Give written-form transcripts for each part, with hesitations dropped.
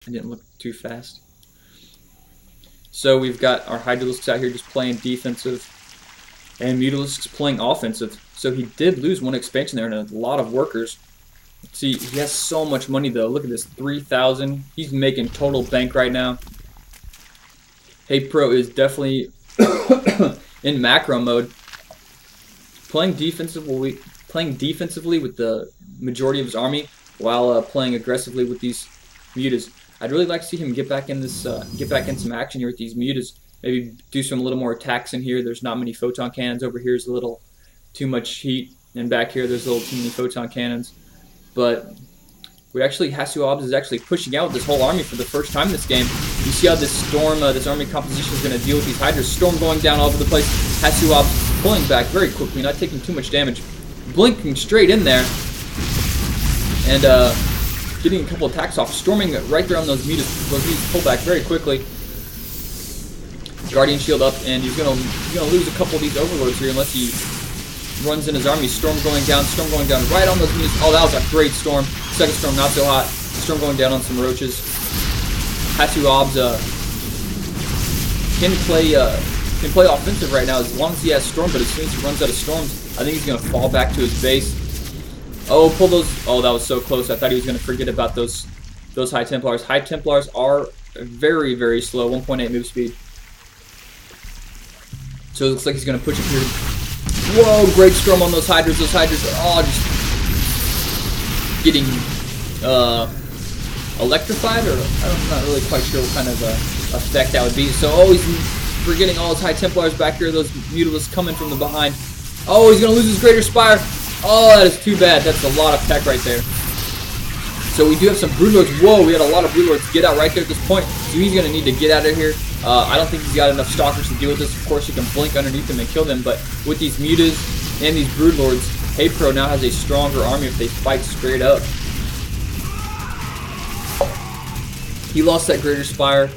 I didn't look too fast. So we've got our Hydralisks out here just playing defensive, and Mutalisks playing offensive. So he did lose one expansion there and a lot of workers. See, he has so much money though. Look at this, 3,000. He's making total bank right now. HayprO is definitely in macro mode, playing defensively with the majority of his army, while playing aggressively with these mutas. I'd really like to see him get back in some action here with these mutas. Maybe do some little more attacks in here. There's not many photon cannons. Over here is a little too much heat, and back here there's a little too many photon cannons. But we actually, Hasu is actually pushing out this whole army for the first time this game. You see how this storm, this army composition is going to deal with these hydras. Storm going down all over the place. Hasu pulling back very quickly, not taking too much damage. Blinking straight in there, and getting a couple attacks off. Storming right there on those mutas. Those mutas pull back very quickly. Guardian shield up, and he's gonna lose a couple of these overlords here unless he runs in his army. Storm going down right on those mutas. Oh, that was a great storm. Second storm, not so hot. Storm going down on some roaches. Hasu can play offensive right now as long as he has storm, but as soon as he runs out of storms, I think he's gonna fall back to his base. Oh, pull those. Oh, that was so close. I thought he was gonna forget about those High Templars. High Templars are very, very slow, 1.8 move speed. So it looks like he's gonna push it here. Whoa, great storm on those hydras. Those hydras are all just getting electrified, or I'm not really quite sure what kind of effect that would be. So always forgetting all his High Templars back here. Those Mutalisks coming from the behind. Oh, he's gonna lose his Greater Spire. Oh, that is too bad. That's a lot of tech right there. So we do have some Broodlords. Whoa, we had a lot of Broodlords get out right there at this point. So he's going to need to get out of here. I don't think he's got enough Stalkers to deal with this. Of course, he can blink underneath them and kill them. But with these Mutas and these Broodlords, HayprO now has a stronger army if they fight straight up. He lost that Greater Spire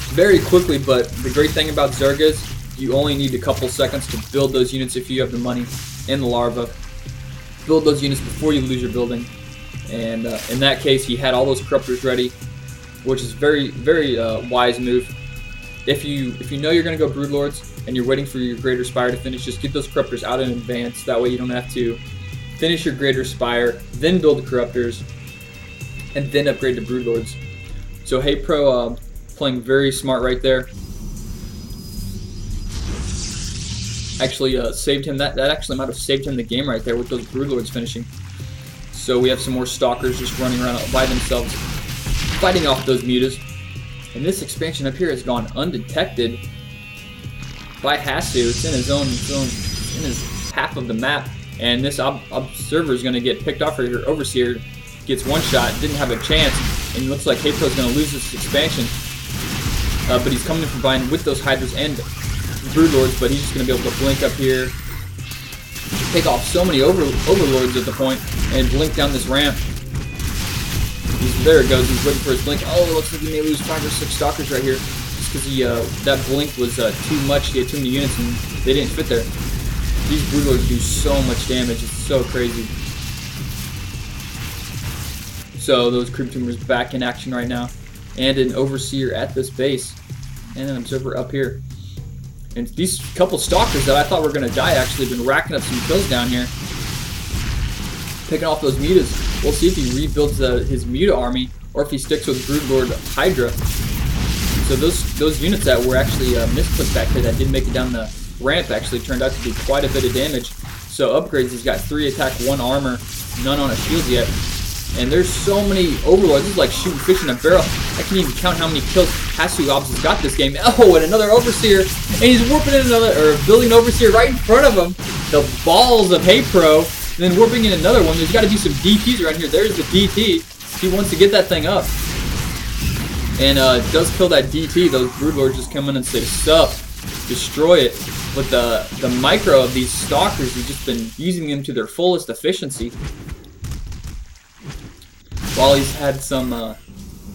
very quickly, but the great thing about Zerg is you only need a couple seconds to build those units if you have the money and the larva. Build those units before you lose your building. And in that case, he had all those corruptors ready, which is very, very wise move. If you know you're going to go Broodlords and you're waiting for your Greater Spire to finish, just get those corruptors out in advance. That way you don't have to finish your Greater Spire, then build the corruptors, and then upgrade to Broodlords. So HayprO playing very smart right there. Actually saved him. That actually might have saved him the game right there with those Broodlords finishing. So we have some more Stalkers just running around by themselves, fighting off those mutas. And this expansion up here has gone undetected by Hasu. It's in in his half of the map, and this observer is going to get picked off right here. Overseer gets one shot, didn't have a chance, and it looks like HayprO is going to lose this expansion. But he's coming in from behind with those Hydras and Broodlords, but he's just going to be able to blink up here, take off so many Overlords at the point, and blink down this ramp. There it goes. He's waiting for his blink. Oh, it looks like he may lose 5 or 6 Stalkers right here, just because that blink was too much. He had too many units and they didn't fit there. These Broodlords do so much damage. It's so crazy. So those Creep Tumors back in action right now, and an Overseer at this base, and an Observer up here. And these couple Stalkers that I thought were going to die actually have been racking up some kills down here. Picking off those mutas. We'll see if he rebuilds his muta army, or if he sticks with Broodlord Hydra. So those units that were actually misclicked back here that didn't make it down the ramp actually turned out to do quite a bit of damage. So upgrades, he's got 3 attack, 1 armor, none on a shield yet. And there's so many Overlords. This is like shooting fish in a barrel. I can't even count how many kills Hasu has got this game. Oh, and another Overseer. And he's warping in building an Overseer right in front of him. The balls of HayprO. And then warping in another one. There's got to be some DTs around here. There's the DT. He wants to get that thing up. And does kill that DT. Those Broodlords just come in and say, sup. Destroy it. But the micro of these Stalkers, he's just been using them to their fullest efficiency. While he's had some,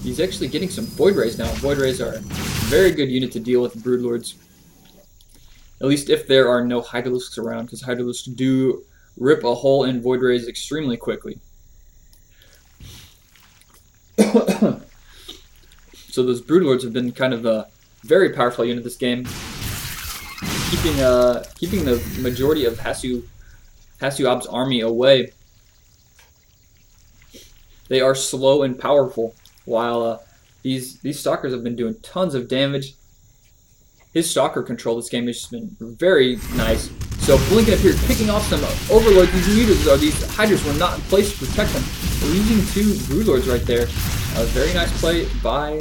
he's actually getting some Void Rays now. Void Rays are a very good unit to deal with Broodlords. At least if there are no Hydralisks around, because Hydralisks do rip a hole in Void Rays extremely quickly. So those Broodlords have been kind of a very powerful unit this game, keeping the majority of Hasu Ob's army away. They are slow and powerful, while these Stalkers have been doing tons of damage. His Stalker control this game has just been very nice. So blinking up here, picking off some Overlords. These Hydras were not in place to protect them. We're using 2 Broodlords right there. A very nice play by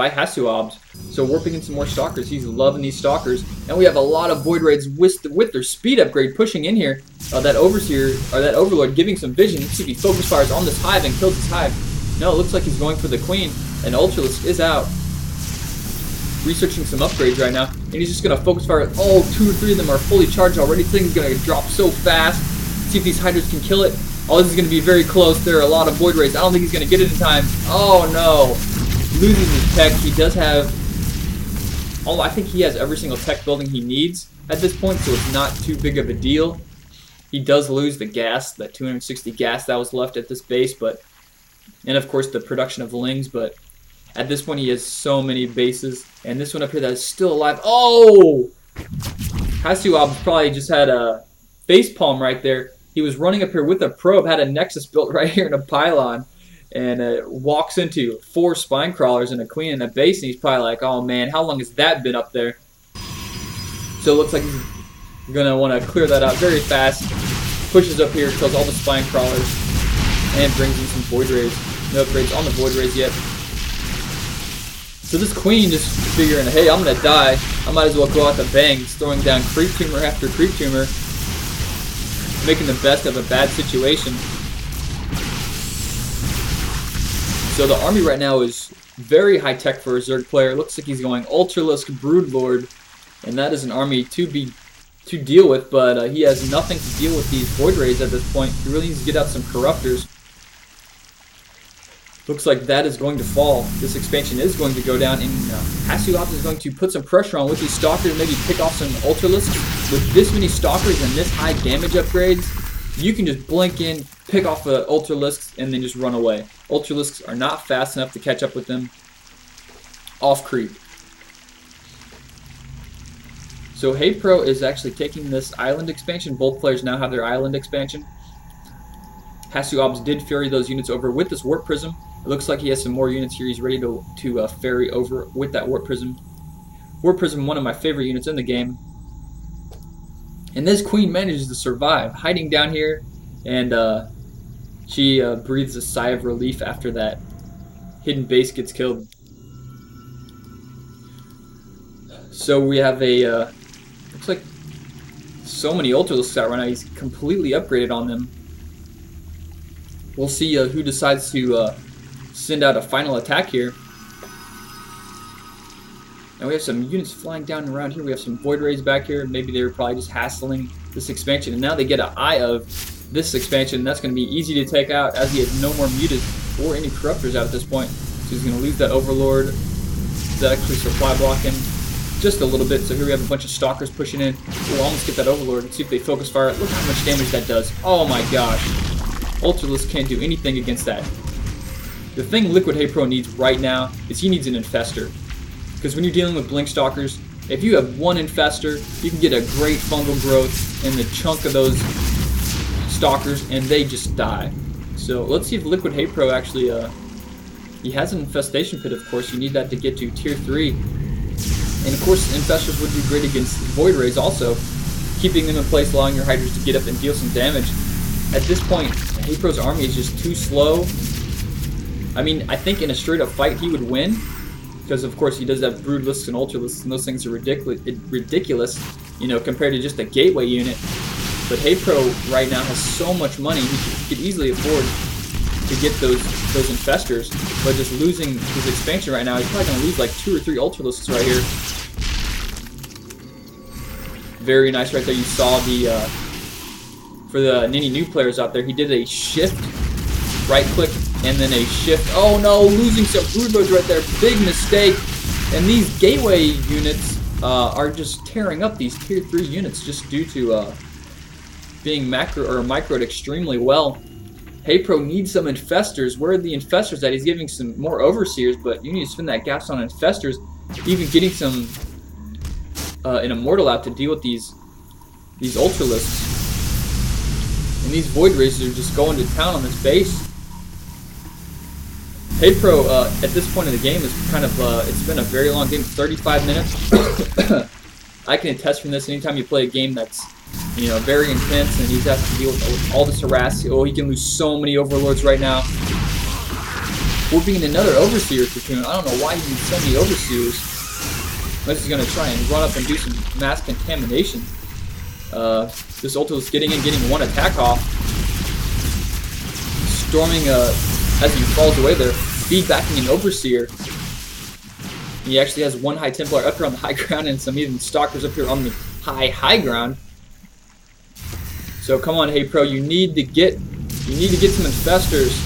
Hasu Obs. So warping in some more Stalkers. He's loving these Stalkers. And we have a lot of Void Raids with their speed upgrade pushing in here. That Overseer, or that Overlord, giving some vision. Let's see if he focus fires on this Hive and kills this Hive. No, it looks like he's going for the Queen. And Ultralisk is out. Researching some upgrades right now. And he's just going to focus fire. Oh, 2 or 3 of them are fully charged already. This thing's going to drop so fast. Let's see if these Hydras can kill it. Oh, this is going to be very close. There are a lot of Void Raids. I don't think he's going to get it in time. Oh, no. Loses his tech. He does have... Oh, I think he has every single tech building he needs at this point, so it's not too big of a deal. He does lose the gas, that 260 gas that was left at this base, but... And, of course, the production of Lings, but... At this point, he has so many bases. And this one up here that is still alive. Oh! Hasu Obs probably just had a facepalm right there. He was running up here with a probe, had a Nexus built right here in a pylon, and walks into 4 spine crawlers and a queen and a base, and he's probably like, oh man, how long has that been up there? So it looks like he's going to want to clear that out very fast. Pushes up here, kills all the spine crawlers, and brings in some Void Rays. No upgrades on the Void Rays yet. So this queen just figuring, hey, I'm going to die. I might as well go out the bangs, throwing down creep tumor after creep tumor, making the best of a bad situation. So the army right now is very high tech for a Zerg player. It looks like he's going Ultralisk Broodlord, and that is an army to deal with, but he has nothing to deal with these Void Rays at this point. He really needs to get out some Corruptors. Looks like that is going to fall. This expansion is going to go down, and Hasu Obs is going to put some pressure on with these Stalkers, maybe pick off some Ultralisks. With this many Stalkers and this high damage upgrades, you can just blink in, pick off the Ultralisks, and then just run away. Ultralisks are not fast enough to catch up with them off creep. So HayprO is actually taking this island expansion. Both players now have their island expansion. Hasu Obs did ferry those units over with this Warp Prism. It looks like he has some more units here he's ready to ferry over with that Warp Prism. Warp Prism, one of my favorite units in the game. And this queen manages to survive, hiding down here, and she breathes a sigh of relief after that hidden base gets killed. So we have a, looks like so many Ultralisks out right now. He's completely upgraded on them. We'll see who decides to send out a final attack here. And we have some units flying down around here. We have some Void Rays back here. Maybe they were probably just hassling this expansion. And now they get an eye of this expansion. That's going to be easy to take out, as he has no more mutas or any Corruptors out at this point. So he's going to lose that Overlord. That actually supply block him just a little bit. So here we have a bunch of Stalkers pushing in. We'll almost get that Overlord. Let's see if they focus fire. Look how much damage that does. Oh my gosh. Ultralisk can't do anything against that. The thing Liquid HayprO needs right now is he needs an Infestor. Because when you're dealing with Blink Stalkers, if you have one Infestor, you can get a great fungal growth in the chunk of those Stalkers, and they just die. So let's see if Liquid HayprO actually, he has an Infestation Pit, of course. You need that to get to Tier 3. And of course, Infestors would do great against Void Rays also, keeping them in place, allowing your Hydras to get up and deal some damage. At this point, HayprO's army is just too slow. I mean, I think in a straight-up fight he would win, because of course he does have Broodlisks and Ultralisks, and those things are ridiculous, you know, compared to just a gateway unit. But HayprO right now has so much money, he could easily afford to get those Infestors, but just losing his expansion right now, he's probably going to lose like 2 or 3 Ultralisks right here. Very nice right there. You saw the, for the Nini new players out there, he did a shift, right click, and then a shift. Oh no, losing some Broodlords right there. Big mistake. And these gateway units are just tearing up these Tier 3 units just due to being macro or microed extremely well. HayprO needs some infestors. Where are the infestors at? He's giving some more overseers, but you need to spend that gas on infestors. Even getting some an immortal out to deal with these ultralisks. And these void razors are just going to town on this base. HayprO at this point in the game is kind of it's been a very long game, 35 minutes. I can attest from this. Anytime you play a game that's, you know, very intense and he has to deal with all this harassing. Oh, he can lose so many overlords right now. We're being another overseer platoon. I don't know why he needs so many overseers. Unless he's going to try and run up and do some mass contamination. This ulti is getting in, getting one attack off. Storming as he falls away there. Feedbacking an overseer. He actually has one High Templar up here on the high ground and some even stalkers up here on the high ground. So come on, HayprO, you need to get some infestors.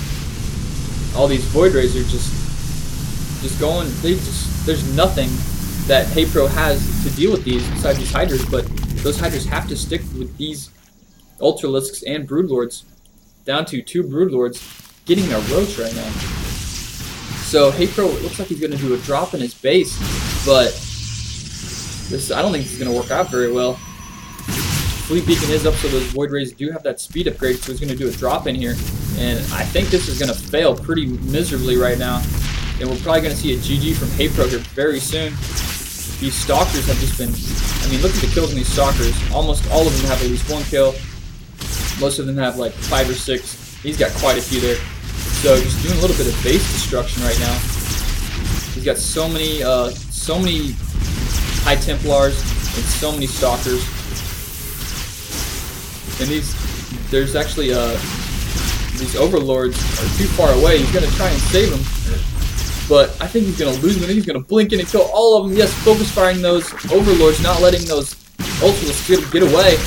All these void razors just going. There's nothing that HayprO has to deal with these besides these hydras, but those hydras have to stick with these ultralisks and broodlords. Down to 2 broodlords getting a roach right now. So HayprO, it looks like he's going to do a drop in his base, but this, I don't think this is going to work out very well. Fleet Beacon is up, so those Void Rays do have that speed upgrade, so he's going to do a drop in here. And I think this is going to fail pretty miserably right now. And we're probably going to see a GG from HayprO here very soon. These Stalkers have just been, I mean, look at the kills on these Stalkers. Almost all of them have at least 1 kill. Most of them have like 5 or 6. He's got quite a few there. So just doing a little bit of base destruction right now. He's got so many High Templars and so many Stalkers. And there's actually these Overlords are too far away. He's gonna try and save them, but I think he's gonna lose them. I think he's gonna blink in and kill all of them. Yes, focus firing those Overlords, not letting those Ultralisks get away.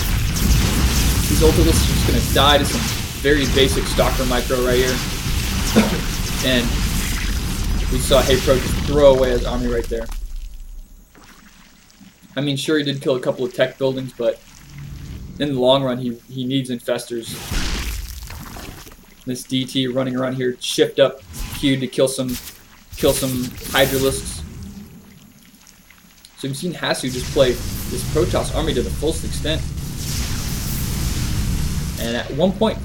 These Ultralisks are just gonna die to some very basic Stalker micro right here. And we saw HayprO just throw away his army right there. I mean, sure, he did kill a couple of tech buildings, but in the long run, he needs infestors. This DT running around here, shift up Q to kill some Hydralisks. So we've seen Hasu just play this Protoss army to the fullest extent. And at one point,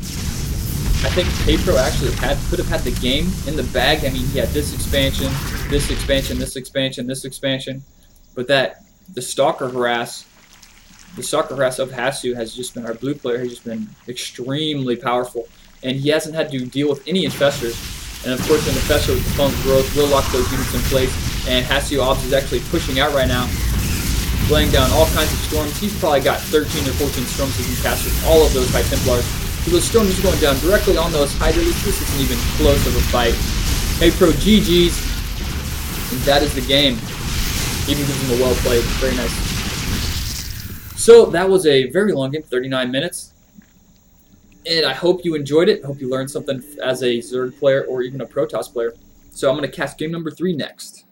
I think HayprO actually could have had the game in the bag. I mean, he had this expansion, this expansion, this expansion, this expansion. But the Stalker harass of Hasu has just been, our blue player has just been extremely powerful. And he hasn't had to deal with any infestors. And of course, an infestor with the Fun's growth will lock those units in place. And Hasu Ops is actually pushing out right now, laying down all kinds of storms. He's probably got 13 or 14 storms he can cast with all of those High Templars. So those storms are going down directly on those Hydralisks. This isn't even close of a fight. HayprO GG's. And that is the game. Even gives him a well played. Very nice. So that was a very long game, 39 minutes. And I hope you enjoyed it. I hope you learned something as a Zerg player or even a Protoss player. So I'm going to cast game number 3 next.